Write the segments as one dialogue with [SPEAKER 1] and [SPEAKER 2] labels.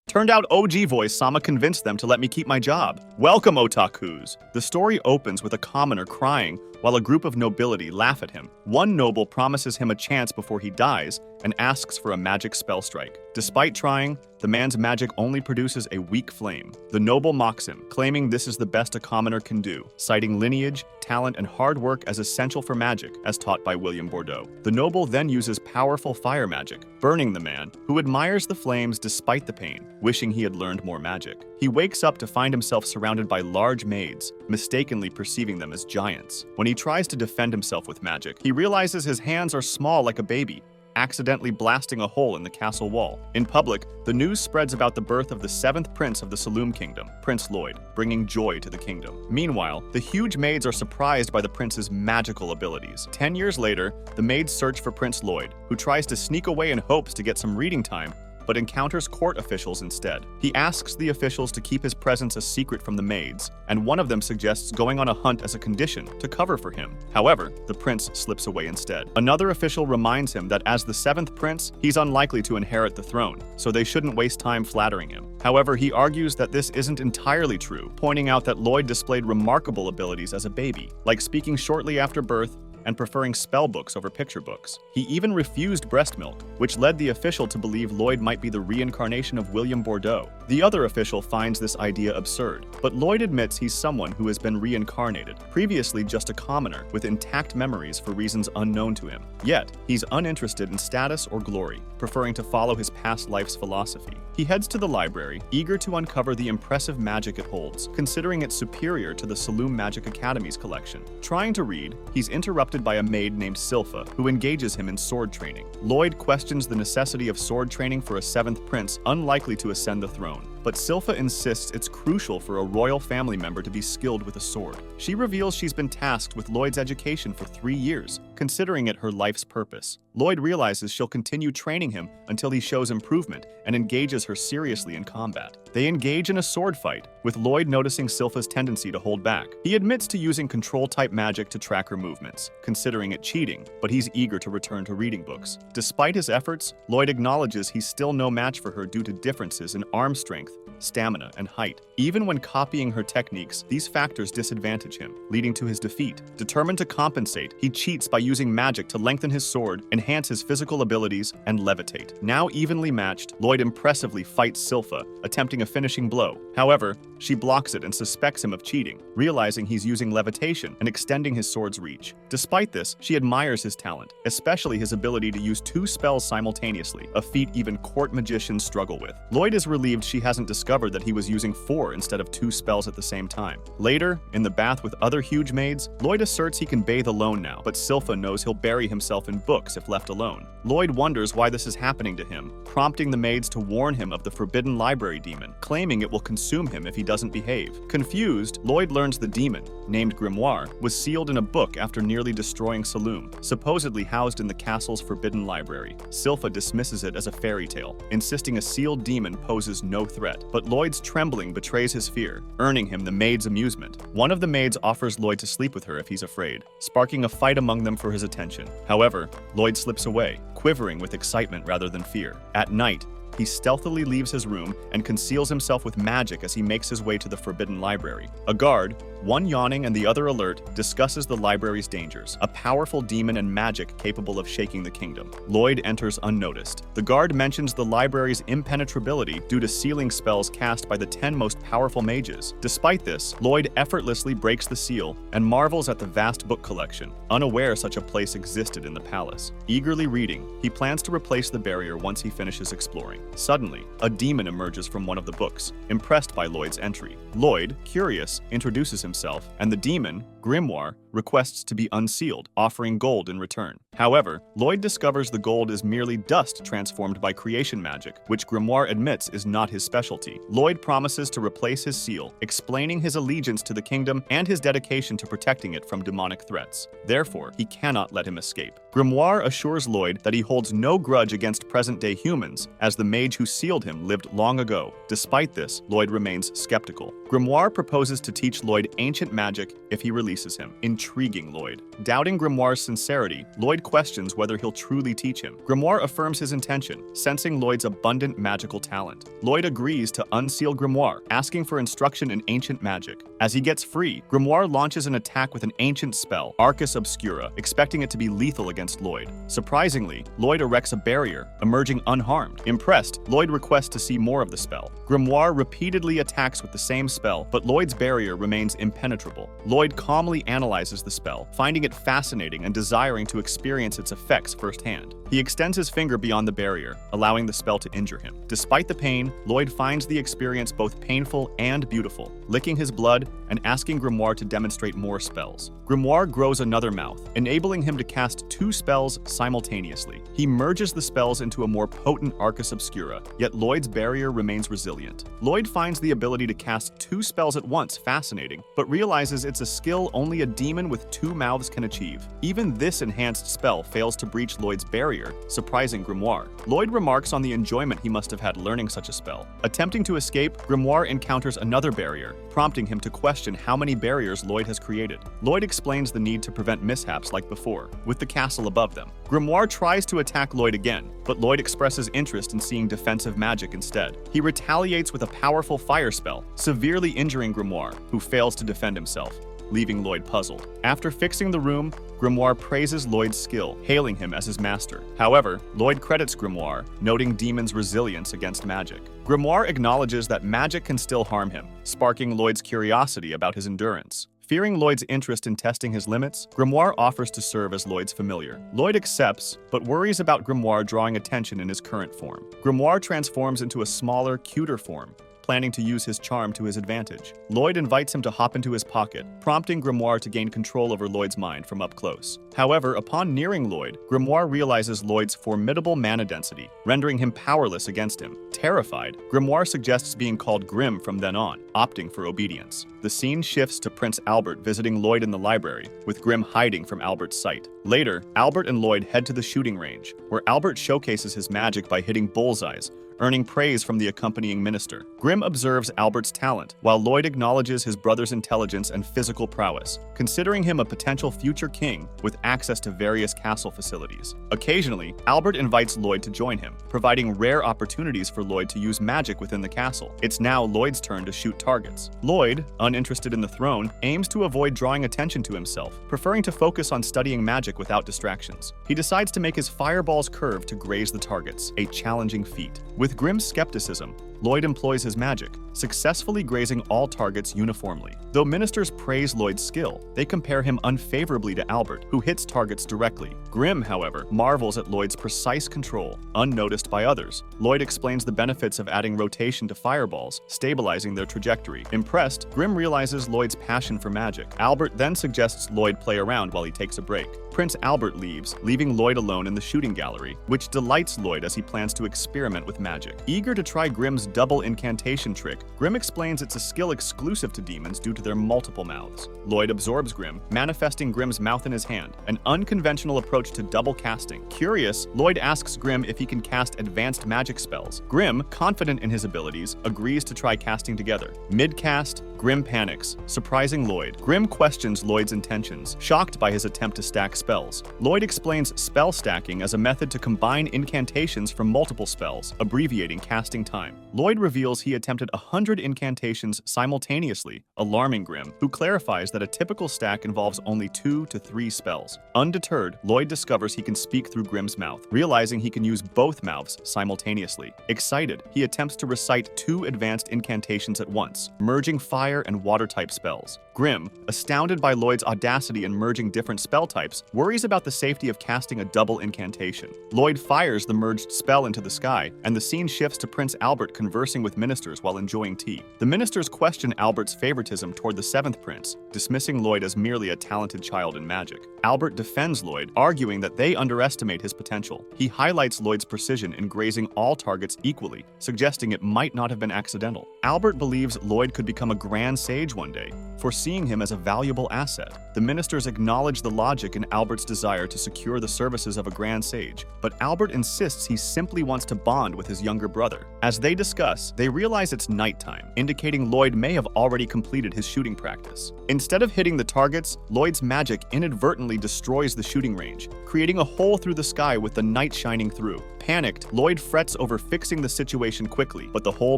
[SPEAKER 1] Turned out OG voice Sama convinced them to let me keep my job. Welcome, Otakus. The story opens with a commoner crying while a group of nobility laugh at him. One noble promises him a chance before he dies and asks for a magic spell strike. Despite trying, the man's magic only produces a weak flame. The noble mocks him, claiming this is the best a commoner can do, citing lineage, talent, and hard work as essential for magic, as taught by William Bordeaux. The noble then uses powerful fire magic, burning the man, who admires the flames despite the pain, wishing he had learned more magic. He wakes up to find himself surrounded by large maids, mistakenly perceiving them as giants. When he tries to defend himself with magic, he realizes his hands are small like a baby, accidentally blasting a hole in the castle wall. In public, the news spreads about the birth of the 7th prince of the Saloum kingdom, Prince Lloyd, bringing joy to the kingdom. Meanwhile, the huge maids are surprised by the prince's magical abilities. 10 years later, the maids search for Prince Lloyd, who tries to sneak away in hopes to get some reading time, but encounters court officials instead. He asks the officials to keep his presence a secret from the maids, and one of them suggests going on a hunt as a condition to cover for him. However, the prince slips away instead. Another official reminds him that as the 7th prince, he's unlikely to inherit the throne, so they shouldn't waste time flattering him. However, he argues that this isn't entirely true, pointing out that Lloyd displayed remarkable abilities as a baby, like speaking shortly after birth and preferring spell books over picture books. He even refused breast milk, which led the official to believe Lloyd might be the reincarnation of William Bordeaux. The other official finds this idea absurd, but Lloyd admits he's someone who has been reincarnated, previously just a commoner with intact memories for reasons unknown to him. Yet, he's uninterested in status or glory, preferring to follow his past life's philosophy. He heads to the library, eager to uncover the impressive magic it holds, considering it superior to the Saloum Magic Academy's collection. Trying to read, he's interrupted by a maid named Silfa, who engages him in sword training. Lloyd questions the necessity of sword training for a 7th prince unlikely to ascend the throne, but Silfa insists it's crucial for a royal family member to be skilled with a sword. She reveals she's been tasked with Lloyd's education for 3 years, considering it her life's purpose. Lloyd realizes she'll continue training him until he shows improvement and engages her seriously in combat. They engage in a sword fight, with Lloyd noticing Silfa's tendency to hold back. He admits to using control-type magic to track her movements, considering it cheating, but he's eager to return to reading books. Despite his efforts, Lloyd acknowledges he's still no match for her due to differences in arm strength, stamina, and height. Even when copying her techniques, these factors disadvantage him, leading to his defeat. Determined to compensate, he cheats by using magic to lengthen his sword, enhance his physical abilities, and levitate. Now evenly matched, Lloyd impressively fights Silfa, attempting a finishing blow. However, she blocks it and suspects him of cheating, realizing he's using levitation and extending his sword's reach. Despite this, she admires his talent, especially his ability to use 2 spells simultaneously, a feat even court magicians struggle with. Lloyd is relieved she hasn't discovered that he was using 4 instead of 2 spells at the same time. Later, in the bath with other huge maids, Lloyd asserts he can bathe alone now, but Silfa knows he'll bury himself in books if left alone. Lloyd wonders why this is happening to him, prompting the maids to warn him of the forbidden library demon, claiming it will consume him if he doesn't behave. Confused, Lloyd learns the demon, named Grimoire, was sealed in a book after nearly destroying Saloum, supposedly housed in the castle's forbidden library. Silfa dismisses it as a fairy tale, insisting a sealed demon poses no threat, but Lloyd's trembling betrays his fear, earning him the maid's amusement. One of the maids offers Lloyd to sleep with her if he's afraid, sparking a fight among them for his attention. However, Lloyd slips away, quivering with excitement rather than fear. At night, he stealthily leaves his room and conceals himself with magic as he makes his way to the forbidden library. A guard, one yawning and the other alert, discusses the library's dangers, a powerful demon and magic capable of shaking the kingdom. Lloyd enters unnoticed. The guard mentions the library's impenetrability due to sealing spells cast by the 10 most powerful mages. Despite this, Lloyd effortlessly breaks the seal and marvels at the vast book collection, unaware such a place existed in the palace. Eagerly reading, he plans to replace the barrier once he finishes exploring. Suddenly, a demon emerges from one of the books, impressed by Lloyd's entry. Lloyd, curious, introduces himself, and the demon, Grimoire, requests to be unsealed, offering gold in return. However, Lloyd discovers the gold is merely dust transformed by creation magic, which Grimoire admits is not his specialty. Lloyd promises to replace his seal, explaining his allegiance to the kingdom and his dedication to protecting it from demonic threats. Therefore, he cannot let him escape. Grimoire assures Lloyd that he holds no grudge against present-day humans, as the mage who sealed him lived long ago. Despite this, Lloyd remains skeptical. Grimoire proposes to teach Lloyd ancient magic if he releases him, intriguing Lloyd. Doubting Grimoire's sincerity, Lloyd questions whether he'll truly teach him. Grimoire affirms his intention, sensing Lloyd's abundant magical talent. Lloyd agrees to unseal Grimoire, asking for instruction in ancient magic. As he gets free, Grimoire launches an attack with an ancient spell, Arcus Obscura, expecting it to be lethal against Lloyd. Surprisingly, Lloyd erects a barrier, emerging unharmed. Impressed, Lloyd requests to see more of the spell. Grimoire repeatedly attacks with the same spell, but Lloyd's barrier remains impenetrable. Lloyd calmly analyzes the spell, finding it fascinating and desiring to experience its effects firsthand. He extends his finger beyond the barrier, allowing the spell to injure him. Despite the pain, Lloyd finds the experience both painful and beautiful, licking his blood and asking Grimoire to demonstrate more spells. Grimoire grows another mouth, enabling him to cast 2 spells simultaneously. He merges the spells into a more potent Arcus Obscura, yet Lloyd's barrier remains resilient. Lloyd finds the ability to cast 2 spells at once fascinating, but realizes it's a skill only a demon with 2 mouths can achieve. Even this enhanced spell fails to breach Lloyd's barrier, surprising Grimoire. Lloyd remarks on the enjoyment he must have had learning such a spell. Attempting to escape, Grimoire encounters another barrier, prompting him to question how many barriers Lloyd has created. Lloyd explains the need to prevent mishaps like before, with the castle above them. Grimoire tries to attack Lloyd again, but Lloyd expresses interest in seeing defensive magic instead. He retaliates with a powerful fire spell, severely injuring Grimoire, who fails to defend himself, leaving Lloyd puzzled. After fixing the room, Grimoire praises Lloyd's skill, hailing him as his master. However, Lloyd credits Grimoire, noting Demon's resilience against magic. Grimoire acknowledges that magic can still harm him, sparking Lloyd's curiosity about his endurance. Fearing Lloyd's interest in testing his limits, Grimoire offers to serve as Lloyd's familiar. Lloyd accepts, but worries about Grimoire drawing attention in his current form. Grimoire transforms into a smaller, cuter form, planning to use his charm to his advantage. Lloyd invites him to hop into his pocket, prompting Grimoire to gain control over Lloyd's mind from up close. However, upon nearing Lloyd, Grimoire realizes Lloyd's formidable mana density, rendering him powerless against him. Terrified, Grimoire suggests being called Grim from then on, opting for obedience. The scene shifts to Prince Albert visiting Lloyd in the library, with Grim hiding from Albert's sight. Later, Albert and Lloyd head to the shooting range, where Albert showcases his magic by hitting bullseyes, earning praise from the accompanying minister. Grim observes Albert's talent, while Lloyd acknowledges his brother's intelligence and physical prowess, considering him a potential future king with access to various castle facilities. Occasionally, Albert invites Lloyd to join him, providing rare opportunities for Lloyd to use magic within the castle. It's now Lloyd's turn to shoot targets. Lloyd, uninterested in the throne, aims to avoid drawing attention to himself, preferring to focus on studying magic without distractions. He decides to make his fireballs curve to graze the targets, a challenging feat. With Grim's skepticism, Lloyd employs his magic, successfully grazing all targets uniformly. Though ministers praise Lloyd's skill, they compare him unfavorably to Albert, who hits targets directly. Grim, however, marvels at Lloyd's precise control, unnoticed by others. Lloyd explains the benefits of adding rotation to fireballs, stabilizing their trajectory. Impressed, Grim realizes Lloyd's passion for magic. Albert then suggests Lloyd play around while he takes a break. Prince Albert leaves, leaving Lloyd alone in the shooting gallery, which delights Lloyd as he plans to experiment with magic. Eager to try Grim's double incantation trick, Grim explains it's a skill exclusive to demons due to their multiple mouths. Lloyd absorbs Grim, manifesting Grim's mouth in his hand, an unconventional approach to double casting. Curious, Lloyd asks Grim if he can cast advanced magic spells. Grim, confident in his abilities, agrees to try casting together. Mid-cast, Grim panics, surprising Lloyd. Grim questions Lloyd's intentions, shocked by his attempt to stack spells. Lloyd explains spell stacking as a method to combine incantations from multiple spells, abbreviating casting time. Lloyd reveals he attempted 100 incantations simultaneously, alarming Grim, who clarifies that a typical stack involves only 2 to 3 spells. Undeterred, Lloyd discovers he can speak through Grim's mouth, realizing he can use both mouths simultaneously. Excited, he attempts to recite 2 advanced incantations at once, merging fire and water-type spells. Grim, astounded by Lloyd's audacity in merging different spell types, worries about the safety of casting a double incantation. Lloyd fires the merged spell into the sky, and the scene shifts to Prince Albert conversing with ministers while enjoying tea. The ministers question Albert's favoritism toward the 7th prince, dismissing Lloyd as merely a talented child in magic. Albert defends Lloyd, arguing that they underestimate his potential. He highlights Lloyd's precision in grazing all targets equally, suggesting it might not have been accidental. Albert believes Lloyd could become a grand sage one day, foreseeing him as a valuable asset. The ministers acknowledge the logic in Albert's desire to secure the services of a grand sage, but Albert insists he simply wants to bond with his younger brother. As they discuss, they realize it's nighttime, indicating Lloyd may have already completed his shooting practice. Instead of hitting the targets, Lloyd's magic inadvertently destroys the shooting range, creating a hole through the sky with the night shining through. Panicked, Lloyd frets over fixing the situation quickly, but the hole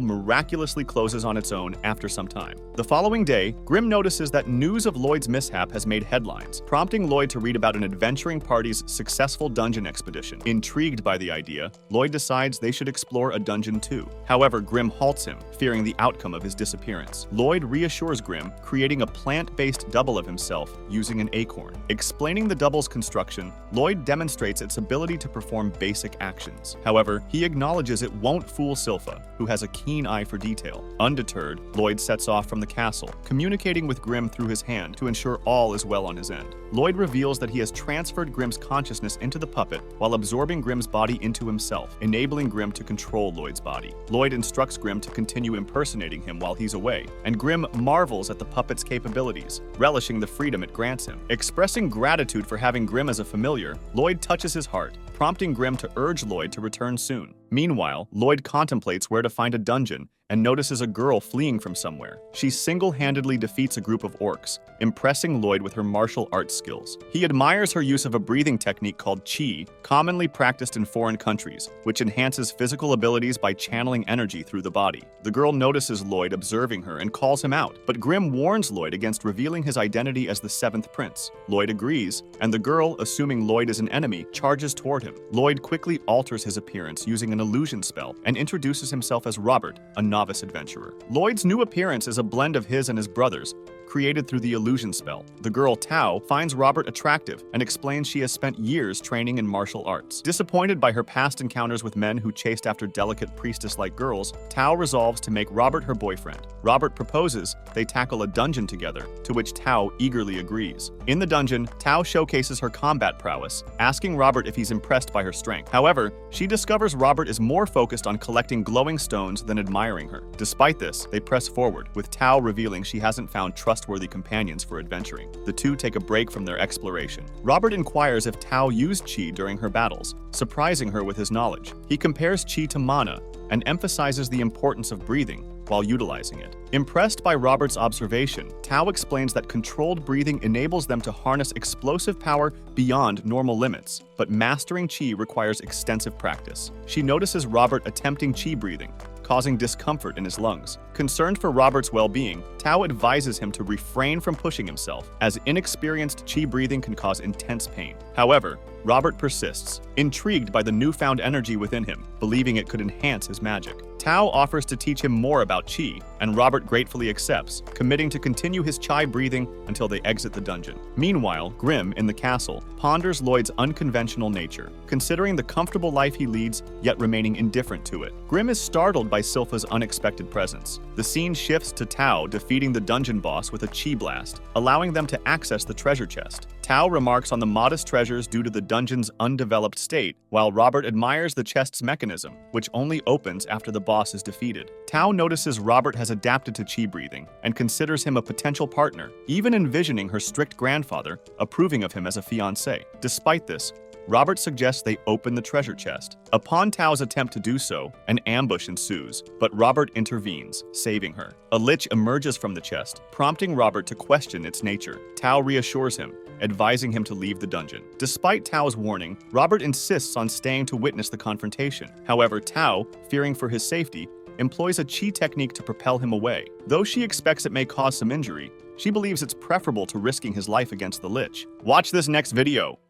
[SPEAKER 1] miraculously closes on its own after some time. The following day, Grim notices that news of Lloyd's mishap has made headlines, prompting Lloyd to read about an adventuring party's successful dungeon expedition. Intrigued by the idea, Lloyd decides they should explore a dungeon too. However, Grim halts him, fearing the outcome of his disappearance. Lloyd reassures Grim, creating a plant-based double of himself using an acorn. Explaining the double's construction, Lloyd demonstrates its ability to perform basic actions. However, he acknowledges it won't fool Silfa, who has a keen eye for detail. Undeterred, Lloyd sets off from the castle, communicating with Grim through his hand to ensure all is well on his end. Lloyd reveals that he has transferred Grim's consciousness into the puppet while absorbing Grim's body into himself, enabling Grim to control Lloyd's body. Lloyd instructs Grim to continue impersonating him while he's away, and Grim marvels at the puppet's capabilities, relishing the freedom it grants him. Expressing gratitude for having Grim as a familiar, Lloyd touches his heart, prompting Grim to urge Lloyd to return soon. Meanwhile, Lloyd contemplates where to find a dungeon and notices a girl fleeing from somewhere. She single-handedly defeats a group of orcs, impressing Lloyd with her martial arts skills. He admires her use of a breathing technique called chi, commonly practiced in foreign countries, which enhances physical abilities by channeling energy through the body. The girl notices Lloyd observing her and calls him out, but Grim warns Lloyd against revealing his identity as the Seventh Prince. Lloyd agrees, and the girl, assuming Lloyd is an enemy, charges toward him. Lloyd quickly alters his appearance using an illusion spell and introduces himself as Robert, a novice adventurer. Lloyd's new appearance is a blend of his and his brother's, created through the illusion spell. The girl Tao finds Robert attractive and explains she has spent years training in martial arts. Disappointed by her past encounters with men who chased after delicate priestess-like girls, Tao resolves to make Robert her boyfriend. Robert proposes they tackle a dungeon together, to which Tao eagerly agrees. In the dungeon, Tao showcases her combat prowess, asking Robert if he's impressed by her strength. However, she discovers Robert is more focused on collecting glowing stones than admiring her. Despite this, they press forward, with Tao revealing she hasn't found trustworthy companions for adventuring. The two take a break from their exploration. Robert inquires if Tao used chi during her battles, surprising her with his knowledge. He compares chi to mana and emphasizes the importance of breathing while utilizing it. Impressed by Robert's observation, Tao explains that controlled breathing enables them to harness explosive power beyond normal limits, but mastering chi requires extensive practice. She notices Robert attempting chi breathing, causing discomfort in his lungs. Concerned for Robert's well-being, Tao advises him to refrain from pushing himself, as inexperienced chi breathing can cause intense pain. However, Robert persists, intrigued by the newfound energy within him, believing it could enhance his magic. Tao offers to teach him more about chi, and Robert gratefully accepts, committing to continue his chi breathing until they exit the dungeon. Meanwhile, Grim, in the castle, ponders Lloyd's unconventional nature, considering the comfortable life he leads, yet remaining indifferent to it. Grim is startled by Silfa's unexpected presence. The scene shifts to Tao defeating the dungeon boss with a chi blast, allowing them to access the treasure chest. Tao remarks on the modest treasures due to the dungeon's undeveloped state, while Robert admires the chest's mechanism, which only opens after the boss is defeated. Tao notices Robert has adapted to chi breathing and considers him a potential partner, even envisioning her strict grandfather approving of him as a fiancé. Despite this, Robert suggests they open the treasure chest. Upon Tao's attempt to do so, an ambush ensues, but Robert intervenes, saving her. A lich emerges from the chest, prompting Robert to question its nature. Tao reassures him, advising him to leave the dungeon. Despite Tao's warning, Robert insists on staying to witness the confrontation. However, Tao, fearing for his safety, employs a chi technique to propel him away. Though she expects it may cause some injury, she believes it's preferable to risking his life against the lich. Watch this next video.